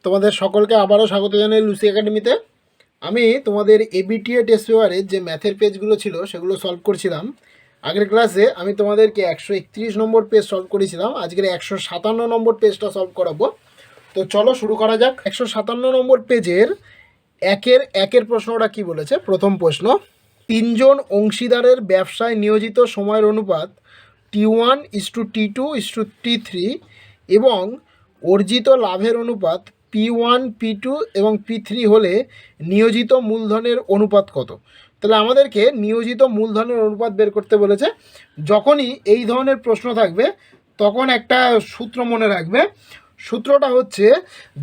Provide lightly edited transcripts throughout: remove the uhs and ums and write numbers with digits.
তোমাদের সকলকে আবারও স্বাগত জানাই লুসি একাডেমিতে। আমি তোমাদের এবিটিএ টেস্ট পেপারের যে ম্যাথের পেজগুলো ছিল সেগুলো সলভ করছিলাম। আগের ক্লাসে আমি তোমাদেরকে 131 নম্বর পেজ সলভ করেছিলাম, আজকের 157 নম্বর পেজটা সলভ করাবো। তো চলো শুরু করা যাক। 157 নম্বর পেজের একের প্রশ্নটা কি বলেছে। প্রথম প্রশ্ন, 3 জন অংশীদারের ব্যবসায় নিয়োজিত সময়ের অনুপাত T1:T2:T3 এবং অর্জিত লাভের অনুপাত P1, P2 এবং P3 হলে নিয়োজিত মূলধনের অনুপাত কত? তাহলে আমাদেরকে নিয়োজিত মূলধনের অনুপাত বের করতে বলেছে। যখনই এই ধরনের প্রশ্ন থাকবে তখন একটা সূত্র মনে রাখবে। সূত্রটা হচ্ছে,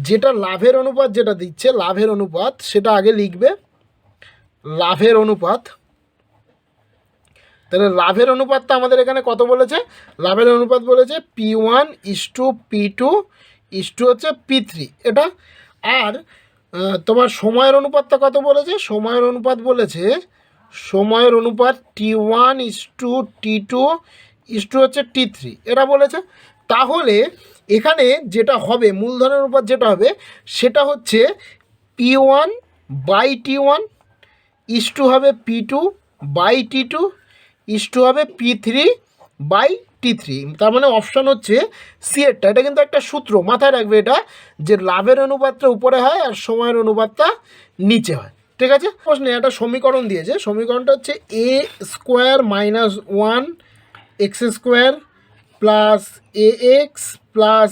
যেটা লাভের অনুপাত যেটা দিচ্ছে, লাভের অনুপাত সেটা আগে লিখবে, লাভের অনুপাত। তাহলে লাভের অনুপাতটা আমাদের এখানে কত বলেছে? লাভের অনুপাত বলেছে P1:P2 হচ্ছে P3 এটা। আর তোমার সময়ের অনুপাতটা কত বলেছে? সময়ের অনুপাত বলেছে, সময়ের অনুপাত T1:T2 হচ্ছে T3 এটা বলেছে। তাহলে এখানে যেটা হবে, মূলধনের অনুপাত যেটা হবে সেটা হচ্ছে P1/T1 হবে P2/T2 হবে P3/T3। তার মানে অপশান হচ্ছে সি এরটা। এটা কিন্তু একটা সূত্র, মাথায় রাখবে এটা, যে লাভের অনুপাতটা উপরে হয় আর সময়ের অনুপাতটা নিচে হয়। ঠিক আছে? প্রশ্নে একটা সমীকরণ দিয়েছে, সমীকরণটা হচ্ছে a² - 1 x² plus ax plus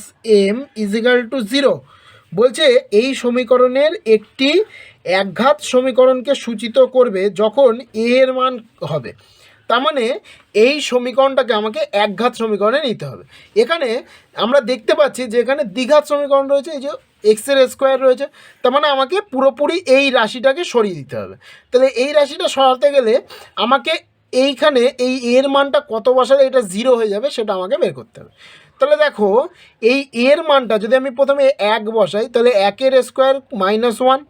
m = 0। বলছে এই সমীকরণের একটি একঘাত সমীকরণকে সূচিত করবে যখন a এর মান হবে। তার মানে এই সমীকরণটাকে আমাকে একঘাত সমীকরণে নিতে হবে। এখানে আমরা দেখতে পাচ্ছি যে এখানে দ্বিঘাত সমীকরণ রয়েছে, এই যে এক্সের স্কোয়ার রয়েছে। তার মানে আমাকে পুরোপুরি এই রাশিটাকে সরিয়ে দিতে হবে। তাহলে এই রাশিটা সরাতে গেলে আমাকে এইখানে এই এর মানটা কত বসালে এটা 0 হয়ে যাবে সেটা আমাকে বের করতে হবে। তাহলে দেখো, এই এর মানটা যদি আমি প্রথমে 1 বসাই, তাহলে 1² - 1,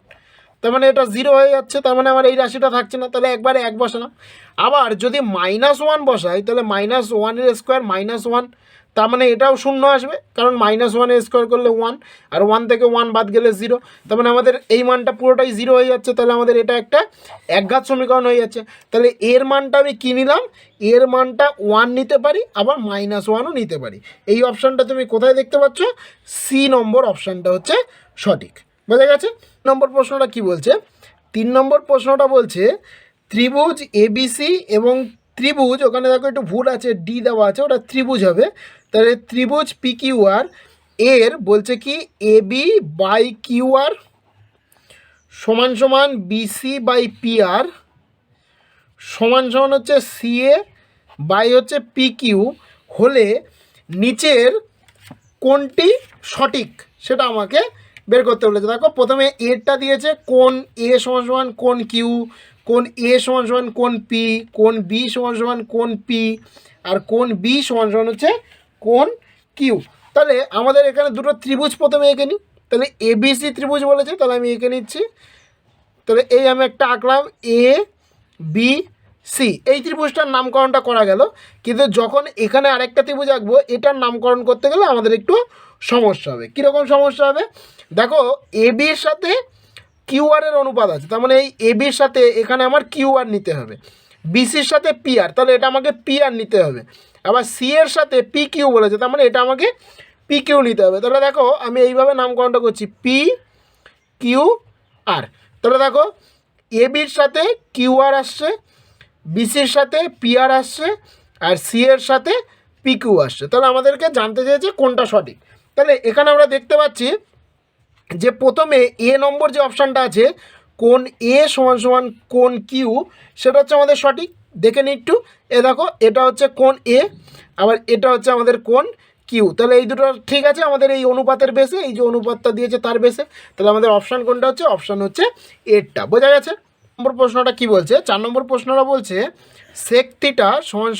তার মানে এটা 0 হয়ে যাচ্ছে। তার মানে আমার এই রাশিটা থাকছে না, তাহলে একবারে 1 বসালাম। আবার যদি -1 বসাই, তাহলে -1² - 1, তার মানে এটাও 0 আসবে, কারণ -1² করলে 1, আর 1 থেকে 1 বাদ গেলে 0। তার মানে আমাদের এই মানটা পুরোটাই 0 হয়ে যাচ্ছে। তাহলে আমাদের এটা একটা একঘাত সমীকরণ হয়ে যাচ্ছে। তাহলে এর মানটা আমি কী নিলাম? এর মানটা 1 নিতে পারি, আবার -1ও নিতে পারি। এই অপশানটা তুমি কোথায় দেখতে পাচ্ছ? সি নম্বর অপশানটা হচ্ছে সঠিক। বোঝা গেছে? নম্বর প্রশ্নটা কি বলছে? 3 নম্বর প্রশ্নটা বলছে, ত্রিভুজ এবিসি এবং ত্রিভুজ, ওখানে দেখো একটু ভুল আছে, ডি দেওয়া আছে, ওটা ত্রিভুজ হবে। তাহলে ত্রিভুজ PQR এর বলছে কি AB/QR সমান BC/PR সমান হচ্ছে CA/ PQ হলে নিচের কোনটি সঠিক সেটা আমাকে বের করতে বলেছে। দেখো, প্রথমে এরটা দিয়েছে, কোন A সমান কোন Q, কোন A সমান কোন P, কোন B সমান কোন P, আর কোন B সমান হচ্ছে কোন Q। তাহলে আমাদের এখানে দুটো ত্রিভুজ প্রথমে এঁকে নিই। তাহলে ABC ত্রিভুজ বলেছে, তাহলে আমি এঁকে নিচ্ছি। তাহলে এই আমি একটা আঁকলাম ABC, এই ত্রিভুজটার নামকরণটা করা গেল। কিন্তু যখন এখানে আরেকটা ত্রিভুজ আঁকবো, এটার নামকরণ করতে গেলে আমাদের একটু সমস্যা হবে। কীরকম সমস্যা হবে? দেখো, ABর সাথে QR এর অনুপাত আছে, তার মানে এই ABর সাথে এখানে আমার QR নিতে হবে, BCর সাথে PR, তাহলে এটা আমাকে PR নিতে হবে। আবার সি এর সাথে PQ বলেছে, তার মানে এটা আমাকে PQ নিতে হবে। তাহলে দেখো, আমি এইভাবে নামকরণটা করছি PQR। তাহলে দেখো, ABর সাথে QR আসছে, BCর সাথে PR আসছে, আর সি এর সাথে PQ আসছে। তাহলে আমাদেরকে জানতে চেয়েছে কোনটা সঠিক। তাহলে এখানে আমরা দেখতে পাচ্ছি যে প্রথমে এ নম্বর যে অপশানটা আছে, কোন A সমান কোন Q, সেটা হচ্ছে আমাদের সঠিক। দেখে নিই একটু, এ দেখো, এটা হচ্ছে কোন A, আবার এটা হচ্ছে আমাদের কোন Q। তাহলে এই দুটো ঠিক আছে আমাদের এই অনুপাতের বেসে, এই যে অনুপাতটা দিয়েছে তার বেসে। তাহলে আমাদের অপশান কোনটা হচ্ছে? অপশান হচ্ছে এরটা। বোঝা গেছে? নম্বর প্রশ্নটা কি বলছে? 4 নম্বর প্রশ্নটা বলছে sec θ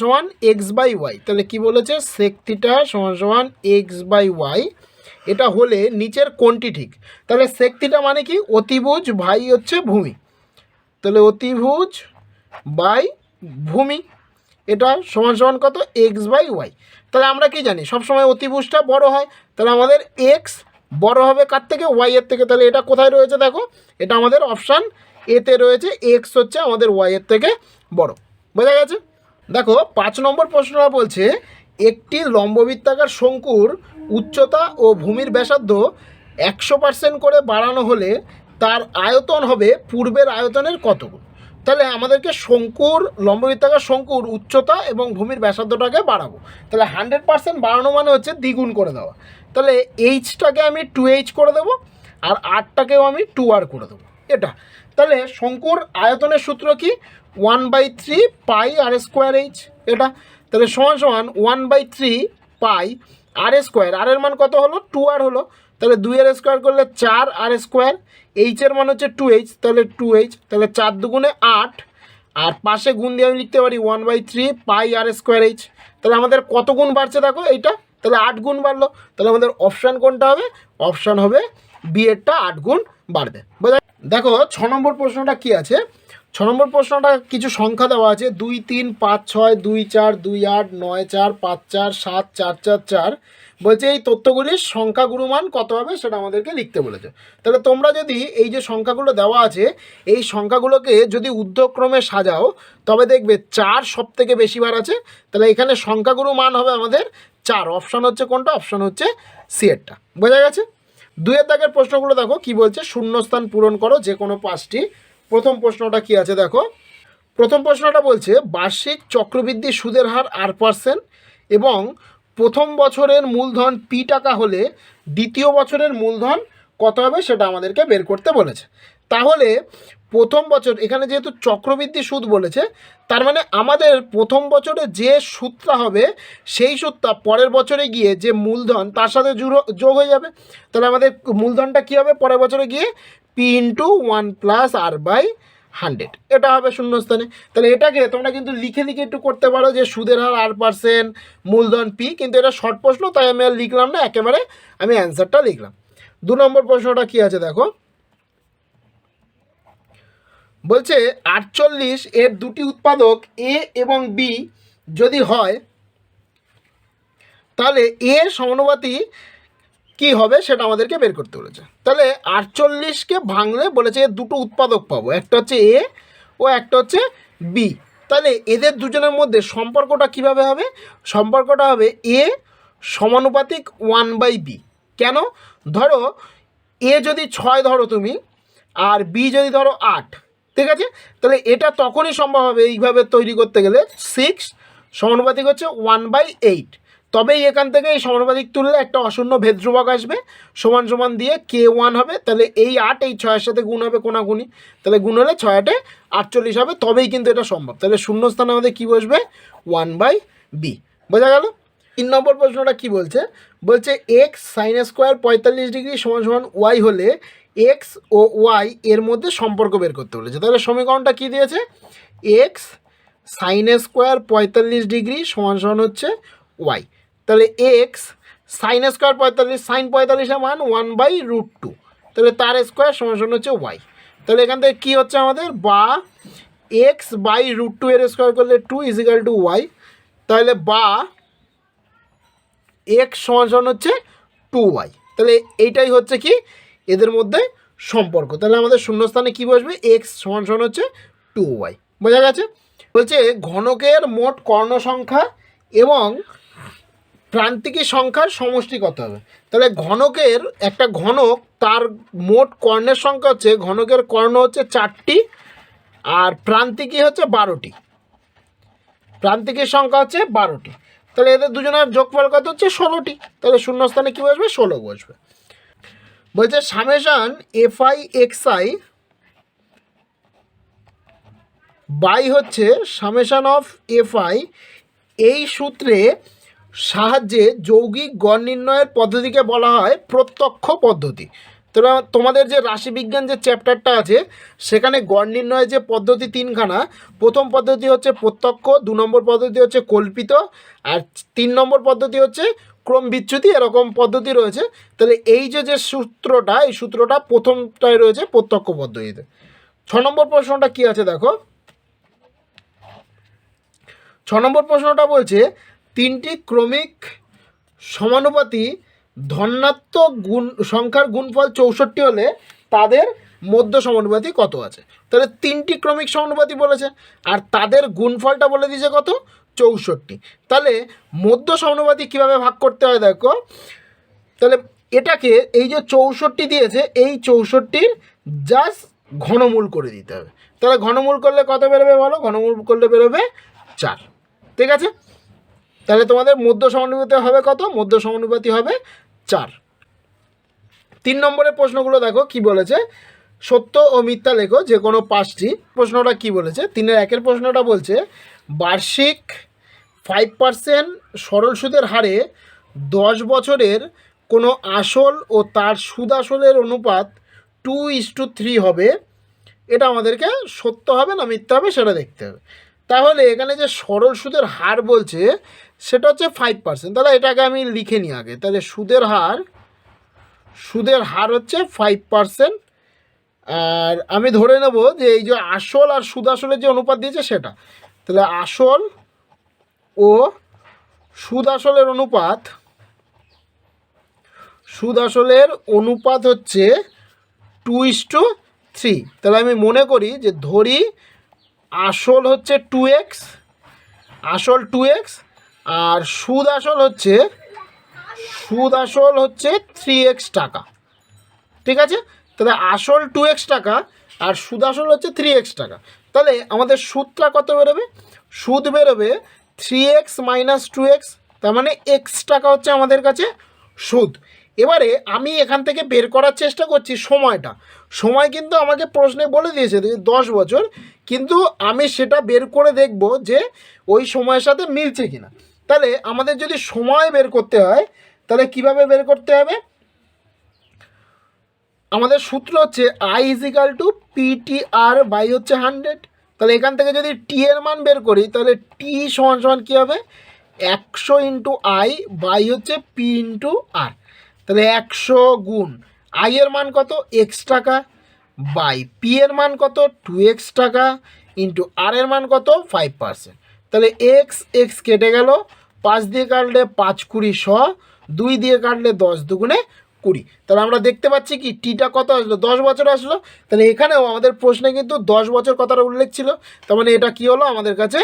সমান x/y। তাহলে কি বলেছে? sec θ সমান x/y, এটা হলে নিচের কোনটি ঠিক? তাহলে sec θ মানে কি? অতিভুজ ভাই হচ্ছে ভূমি। তাহলে অতিভুজ বাই ভূমি, এটা সমান কত? x/y। তাহলে আমরা কি জানি? সবসময় অতিভুজটা বড় হয়, তাহলে আমাদের x বড় হবে কার থেকে, ওয়াই এর থেকে। তাহলে এটা কোথায় রয়েছে দেখো, এটা আমাদের অপশান এতে রয়েছে, এক্স হচ্ছে আমাদের ওয়াই এর থেকে বড়। বোঝা গেছে? দেখো 5 নম্বর প্রশ্নটা বলছে একটি লম্ববৃত্তাকার শঙ্কুর উচ্চতা ও ভূমির ব্যাসার্ধ 100% করে বাড়ানো হলে তার আয়তন হবে পূর্বের আয়তনের কত গুণ। তাহলে আমাদেরকে শঙ্কুর, লম্ববৃত্তাকার শঙ্কুর উচ্চতা এবং ভূমির ব্যাসার্ধটাকে বাড়াবো। তাহলে 100% বাড়ানো মানে হচ্ছে দ্বিগুণ করে দেওয়া। তাহলে এইচটাকে আমি 2h করে দেবো, আর আরটাকেও আমি 2r করে দেবো এটা। তাহলে শঙ্কুর আয়তনের সূত্র কি, 1/3 পাই আর স্কোয়ার এইচ এটা। তাহলে সমান সমান 1/3 পাই আর স্কোয়ার, আর এর মান কত হলো, 2r হলো। তাহলে 2 এর স্কোয়ার করলে 4r স্কোয়ার, এইচের মান হচ্ছে 2h, তাহলে 2h, তাহলে 4 দুগুণে 8, আর পাশে গুণ দিয়ে আমি লিখতে পারি 1/3 পাই আর স্কোয়ার এইচ। তাহলে আমাদের কত গুণ বাড়ছে দেখো এইটা, তাহলে 8 গুণ বাড়লো। তাহলে আমাদের অপশান কোনটা হবে, অপশান হবে বি এরটা 8 গুণ বাড়বে। বোঝা? দেখো 6 নম্বর প্রশ্নটা কি আছে, 6 নম্বর প্রশ্নটা কিছু সংখ্যা দেওয়া আছে, 2 3 5 6 2 4 2 8 9 4 5 4 7 4 4 4। বলছে এই তথ্যগুলির সংখ্যা গুণমান কত হবে সেটা আমাদেরকে লিখতে বলেছে। তাহলে তোমরা যদি এই যে সংখ্যাগুলো দেওয়া আছে এই সংখ্যাগুলোকে যদি ঊর্ধ্বক্রমে সাজাও তবে দেখবে 4 সব থেকে বেশি বার আছে। তাহলে এখানে সংখ্যাগুলো মান হবে আমাদের 4। অপশান হচ্ছে কোনটা, অপশান হচ্ছে সি এরটা। বোঝা গেছে? 2 দাগের প্রশ্নগুলো দেখো কি বলছে, শূন্যস্থান পূরণ করো যে কোনো 5টি। প্রথম প্রশ্নটা কি আছে দেখো, প্রথম প্রশ্নটা বলছে বার্ষিক চক্রবৃদ্ধি সুদের হার r% এবং প্রথম বছরের মূলধন পি টাকা হলে দ্বিতীয় বছরের মূলধন কত হবে সেটা আমাদেরকে বের করতে বলেছে। তাহলে প্রথম বছর, এখানে যেহেতু চক্রবৃদ্ধি সুদ বলেছে তার মানে আমাদের প্রথম বছরে যে সুদটা হবে সেই সুদটা পরের বছরে গিয়ে যে মূলধন তার সাথে যোগ হয়ে যাবে। তাহলে আমাদের মূলধনটা কী হবে পরের বছরে গিয়ে পি ইন্টু 1+r/100, এটা হবে শূন্যস্থানে। তাহলে এটাকে তোমরা কিন্তু লিখে লিখে একটু করতে পারো যে সুদের হার r%, মূলধন পি, কিন্তু এটা শর্ট প্রশ্ন তাই আমি আর লিখলাম না, একেবারে আমি অ্যান্সারটা লিখলাম। 2 নম্বর প্রশ্নটা কি আছে দেখো, বলছে 48 এর দুটি উৎপাদক এ এবং বি যদি হয় তাহলে এ সমানুপাতি কি হবে সেটা আমাদেরকে বের করতে বলেছে। তাহলে 48কে ভাঙলে বলেছে দুটো উৎপাদক পাবো, একটা হচ্ছে এ ও একটা হচ্ছে বি। তাহলে এদের দুজনের মধ্যে সম্পর্কটা কিভাবে হবে, সম্পর্কটা হবে এ সমানুপাতিক 1/b। কেন, ধরো এ যদি 6 ধরো তুমি আর বি যদি ধরো 8, ঠিক আছে, তাহলে এটা তখনই সম্ভব হবে এইভাবে তৈরি করতে গেলে 6 সমানুপাতিক হচ্ছে 1/8। তবেই এখান থেকে এই সমানুপাতিক তুললে একটা অশূন্য ভেদ ধ্রুবক আসবে, সমান সমান দিয়ে k1 হবে। তাহলে এই 8 এই 6-এর সাথে গুণ হবে কোনাগুনি, তাহলে গুণ হলে 6 8 48 হবে, তবেই কিন্তু এটা সম্ভব। তাহলে শূন্যস্থানে আমাদের কী বসবে, 1/b। বোঝা গেল? 3 নম্বর প্রশ্নটা কি বলছে, বলছে এক্স সাইন স্কোয়ার 45 ডিগ্রি সমান সমান ওয়াই হলে এক্স ও ওয়াই এর মধ্যে সম্পর্ক বের করতে বলেছে। তাহলে সমীকরণটা কি দিয়েছে, এক্স সাইন স্কোয়ার 45 ডিগ্রি সমান সমান হচ্ছে ওয়াই। তাহলে এক্স সাইন স্কোয়ার 45, সাইন 45-এর মান 1/√2, তাহলে তার স্কোয়ার সমান সমান হচ্ছে ওয়াই। তাহলে এখান থেকে কী হচ্ছে আমাদের, বা x/√2 এর স্কোয়ার করলে 2 = ওয়াই, তাহলে বা এক্স সমান সমান হচ্ছে 2y। তাহলে এইটাই হচ্ছে কি এদের মধ্যে সম্পর্ক। তাহলে আমাদের শূন্যস্থানে কি বসবে, এক্স সমান সমান হচ্ছে 2y। বোঝা গেছে? বলছে ঘনকের মোট কর্ণ সংখ্যা এবং প্রান্তিকী সংখ্যার সমষ্টি কত হবে। তাহলে ঘনকের একটা ঘনক তার মোট কর্ণের সংখ্যা হচ্ছে, ঘনকের কর্ণ হচ্ছে 4টি আর প্রান্তিকী হচ্ছে 12টি, প্রান্তিকের সংখ্যা হচ্ছে 12টি। তাহলে এদের দুজনের যোগফল কত হচ্ছে 16টি। তাহলে শূন্যস্থানে কী বসবে, 16 বসবে। বলছে সামেশান fi(xi) বাই হচ্ছে সামেশান অফ fi, এই সূত্রে সাহায্যে যৌগিক গড় নির্ণয়ের পদ্ধতিকে বলা হয় প্রত্যক্ষ পদ্ধতি। তোরা তোমাদের যে রাশিবিজ্ঞান যে চ্যাপ্টারটা আছে সেখানে গড় নির্ণয়ের যে পদ্ধতি 3খানা, প্রথম পদ্ধতি হচ্ছে প্রত্যক্ষ, 2 নম্বর পদ্ধতি হচ্ছে কল্পিত, আর 3 নম্বর পদ্ধতি হচ্ছে ক্রম বিচ্যুতি, এরকম পদ্ধতি রয়েছে। তাহলে এই যে সূত্রটা, এই সূত্রটা প্রথমটায় রয়েছে প্রত্যক্ষ পদ্ধতিতে। 6 নম্বর প্রশ্নটা কি আছে দেখো, 6 নম্বর প্রশ্নটা বলছে 3টি ক্রমিক সমানুপাতি ধনাত্মক সংখ্যার গুণফল 64 হলে তাদের মধ্য সমানুপাতি কত আছে। তাহলে 3টি ক্রমিক সমানুপাতি বলেছে আর তাদের গুণফলটা বলে দিয়েছে কত, 64। তাহলে মধ্য সমানুপাতি কীভাবে ভাগ করতে হয় দেখো, তাহলে এটাকে এই যে 64 দিয়েছে এই 64-র জাস্ট ঘনমূল করে দিতে হবে। তাহলে ঘনমূল করলে কত বেরোবে বলো, ঘনমূল করলে বেরোবে 4। ঠিক আছে, তাহলে তোমাদের মধ্য সমানুপাতি হবে কত, মধ্য সমানুপাতি হবে 4। 3 নম্বরের প্রশ্নগুলো দেখো কি বলেছে, সত্য ও মিথ্যা লেখো যে কোনো 5টি। প্রশ্নটা কি বলেছে, 3-এর 1-এর প্রশ্নটা বলছে বার্ষিক 5% সরল সুদের হারে 10 বছরের কোনো আসল ও তার সুদ আসলের অনুপাত 2:3 হবে। এটা আমাদেরকে সত্য হবে না মিথ্যা হবে সেটা দেখতে হবে। তাহলে এখানে যে সরল সুদের হার বলছে সেটা হচ্ছে 5%। তাহলে এটাকে আমি লিখে নিই আগে। তাহলে সুদের হার হচ্ছে 5%। আর আমি ধরে নেব যে এই যে আসল আর সুদ আসলের যে অনুপাত দিয়েছে সেটা, তাহলে আসল ও সুদ আসলের অনুপাত হচ্ছে 2:3। তাহলে আমি মনে করি যে ধরি আসল হচ্ছে 2x, আর সুদ আসল হচ্ছে 3x টাকা। ঠিক আছে, তাহলে আসল 2x টাকা আর সুদ আসল হচ্ছে 3x টাকা। তাহলে আমাদের সুদটা কত বেরোবে, সুদ বেরোবে 3x - 2x, তার মানে x টাকা হচ্ছে আমাদের কাছে সুদ। এবারে আমি এখান থেকে বের করার চেষ্টা করছি সময় কিন্তু আমাকে প্রশ্নে বলে দিয়েছে 10 বছর, কিন্তু আমি সেটা বের করে দেখব যে ওই সময়ের সাথে মিলছে কিনা। তাহলে আমাদের যদি সময় বের করতে হয় তাহলে কিভাবে বের করতে হবে, আমাদের সূত্র হচ্ছে I = PT/100। তাহলে এখান থেকে যদি টি এর মান বের করি তাহলে টি সমান কী হবে, 100 × I/P/R। তাহলে 100 গুণ I এর মান কত, x টাকা, বাই পি এর মান কত, 2x টাকা, ইন্টু আর এর মান কত, 5%। তাহলে x কেটে গেল, 5 দিয়ে কাটলে 5 × 20 100, 2 দিয়ে কাটলে 10 × 2 = 20। তাহলে আমরা দেখতে পাচ্ছি কি টিটা কত আসলো, 10 বছর আসলো। তাহলে এখানেও আমাদের প্রশ্নে কিন্তু 10 বছর কথাটা উল্লেখ ছিল, তার মানে এটা কি হলো, আমাদের কাছে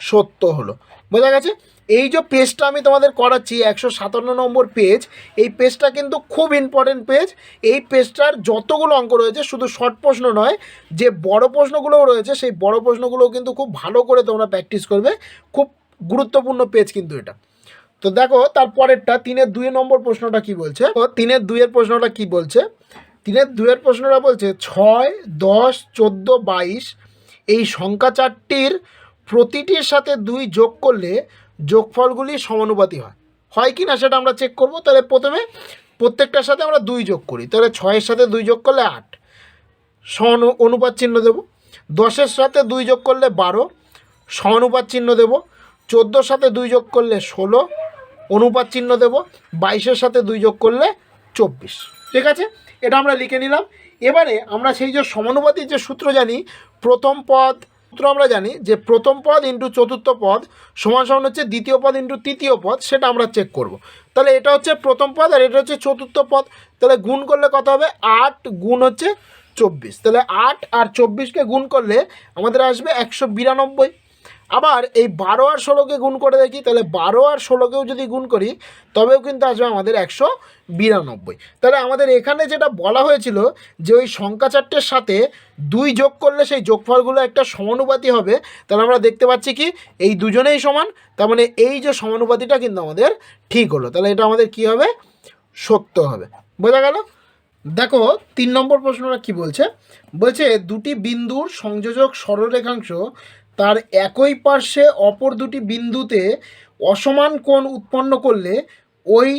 সত্য হলো। বোঝা গেছে। এই যে পেজটা আমি তোমাদের করাচ্ছি 157 নম্বর পেজ, এই পেজটা কিন্তু খুব ইম্পর্টেন্ট পেজ। এই পেজটার যতগুলো অঙ্ক রয়েছে শুধু শর্ট প্রশ্ন নয়, যে বড় প্রশ্নগুলোও রয়েছে সেই বড় প্রশ্নগুলোও কিন্তু খুব ভালো করে তোমরা প্র্যাকটিস করবে। খুব গুরুত্বপূর্ণ পেজ কিন্তু এটা। তো দেখো তারপরেরটা 3-এর 2 নম্বর প্রশ্নটা কি বলছে, তো 3-এর 2-এর প্রশ্নটা কি বলছে, 3-এর 2-এর প্রশ্নটা বলছে 6, 10, 14, 22 এই সংখ্যা চারটির প্রতিটির সাথে 2 যোগ করলে যোগফলগুলি সমানুপাতি হয় কি না সেটা আমরা চেক করব। তাহলে প্রথমে প্রত্যেকটার সাথে আমরা 2 যোগ করি। তাহলে 6-এর সাথে 2 যোগ করলে 8, অনুপাত চিহ্ন দেব। 10-এর সাথে 2 যোগ করলে 12, সমানুপাত চিহ্ন দেব। 14-এর সাথে 2 যোগ করলে 16, অনুপাত চিহ্ন দেব। 22-এর সাথে 2 যোগ করলে 24। ঠিক আছে, এটা আমরা লিখে নিলাম। এবারে আমরা সেই যে সমানুপাতির যে সূত্র জানি, প্রথম পদ সূত্র আমরা জানি যে প্রথম পদ ইন্টু চতুর্থ পদ সমান হচ্ছে দ্বিতীয় পদ ইন্টু তৃতীয় পদ, সেটা আমরা চেক করব। তাহলে এটা হচ্ছে প্রথম পদ আর এটা হচ্ছে চতুর্থ পদ। তাহলে গুণ করলে কত হবে, 8 গুণ হচ্ছে 24। তাহলে 8 আর 24কে গুণ করলে আমাদের আসবে 192। আবার এই 12 আর 16কে গুণ করে দেখি, তাহলে 12 আর 16কেও যদি গুণ করি তবেও কিন্তু আসবে আমাদের 192। তাহলে আমাদের এখানে যেটা বলা হয়েছিল যে ওই সংখ্যা চারটের সাথে 2 যোগ করলে সেই যোগফলগুলো একটা সমানুপাতি হবে, তাহলে আমরা দেখতে পাচ্ছি কি এই দুজনেই সমান, তার মানে এই যে সমানুপাতিটা কিন্তু আমাদের ঠিক হলো। তাহলে এটা আমাদের কি হবে, সত্য হবে। বোঝা গেল। দেখো 3 নম্বর প্রশ্নটা কি বলছে, দুটি বিন্দুর সংযোজক সরলরেখাংশ তার একই পার্শ্বে অপর দুটি বিন্দুতে অসমান কোণ উৎপন্ন করলে ওই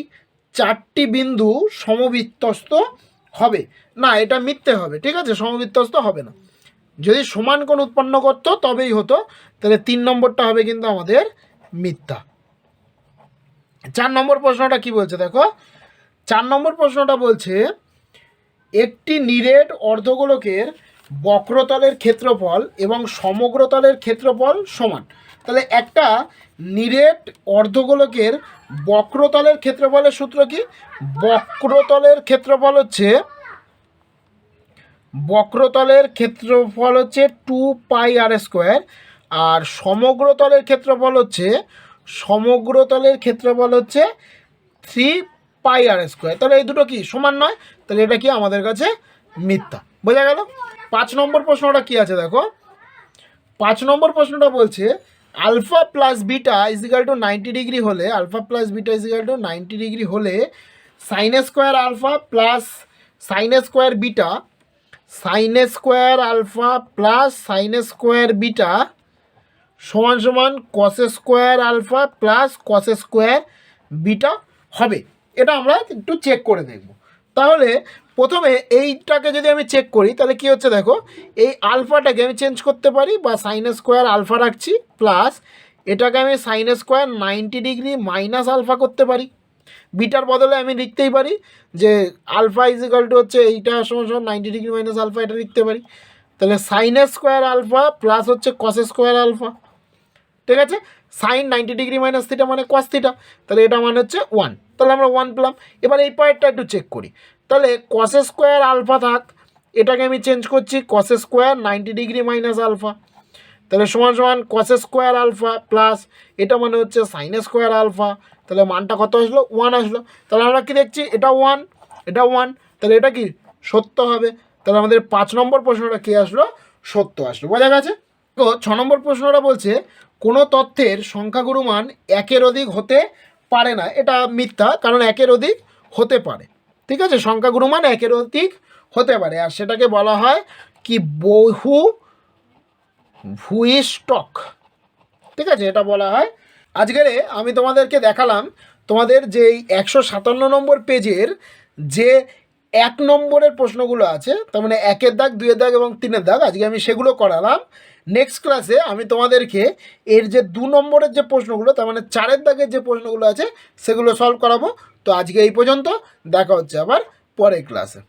4টি বিন্দু সমবৃত্তস্থ হবে না। এটা মিথ্যে হবে। ঠিক আছে, সমবৃত্তস্থ হবে না। যদি সমান কোণ উৎপন্ন করতো তবেই হতো। তাহলে 3 নম্বরটা হবে কিন্তু আমাদের মিথ্যা। 4 নম্বর প্রশ্নটা কি বলছে দেখো, 4 নম্বর প্রশ্নটা বলছে একটি নিরেট অর্ধগোলকের বক্রতলের ক্ষেত্রফল এবং সমগ্রতলের ক্ষেত্রফল সমান। তাহলে একটা নিরেট অর্ধগোলকের বক্রতলের ক্ষেত্রফলের সূত্র কি? বক্রতলের ক্ষেত্রফল হচ্ছে 2πr², আর সমগ্রতলের ক্ষেত্রফল হচ্ছে 3πr²। তাহলে এই দুটো কি সমান নয়? তাহলে এটা কি আমাদের কাছে মিথ্যা। বোঝা গেল? 5 নম্বর প্রশ্নটা কি আছে দেখো। 5 নম্বর প্রশ্নটা বলছে alpha plus beta equal to 90 degree হলে, sine square alpha plus sine square beta সমান সমান cos square alpha plus cos square beta হবে। এটা আমরা একটু চেক করে দেখব। তাহলে প্রথমে এইটাকে যদি আমি চেক করি তাহলে কি হচ্ছে দেখো, এই আলফাটাকে আমি চেঞ্জ করতে পারি, বা সাইন স্কোয়ার আলফা রাখছি, প্লাস এটাকে আমি sine square 90 degree minus alpha করতে পারি। বিটার বদলে আমি লিখতেই পারি যে আলফা ইজিক্যাল টু হচ্ছে এইটা সমান 90 ডিগ্রি মাইনাস আলফা, এটা লিখতে পারি। তাহলে সাইন স্কোয়ার আলফা প্লাস হচ্ছে কস স্কোয়ার আলফা, ঠিক আছে। সাইন 90 ডিগ্রি মাইনাস থিটা মানে কস থিটা, তাহলে এটা মানে হচ্ছে 1। তাহলে আমরা 1 পেলাম। এবার এই পয়েন্টটা একটু চেক করি। তাহলে কস স্কোয়ার আলফা থাক, এটাকে আমি চেঞ্জ করছি cos square 90 degree minus alpha, তাহলে সমান সমান কস স্কোয়ার আলফা প্লাস এটা মানে হচ্ছে সাইন স্কোয়ার আলফা। তাহলে মানটা কত আসলো? 1 আসলো। তাহলে আমরা কি দেখছি? এটা 1, এটা 1, তাহলে এটা কি সত্য হবে। তাহলে আমাদের 5 নম্বর প্রশ্নটা কি আসলো? সত্য আসলো। বোঝা গেছে? তো 6 নম্বর প্রশ্নটা বলছে কোনো তথ্যের সংখ্যাগুরু মান 1-এর অধিক হতে পারে না। এটা মিথ্যা, কারণ 1-এর অধিক হতে পারে, ঠিক আছে। সংখ্যাগুরু মান 1-এর অধিক হতে পারে, আর সেটাকে বলা হয় কি? বহু ভূইষ্ঠক, ঠিক আছে, এটা বলা হয়। আজকের আমি তোমাদেরকে দেখালাম তোমাদের যে 157 নম্বর পেজের যে 1 নম্বরের প্রশ্নগুলো আছে, তার মানে 1-এর দাগ, 2-এর দাগ এবং 3-এর দাগ, আজকে আমি সেগুলো করালাম। নেক্সট ক্লাসে আমি তোমাদেরকে এর যে 2 নম্বরের যে প্রশ্নগুলো, তার মানে 4-এর দাগের যে প্রশ্নগুলো আছে সেগুলো সলভ করাবো। তো আজকে এই পর্যন্ত, দেখা হচ্ছে আবার পরের ক্লাসে।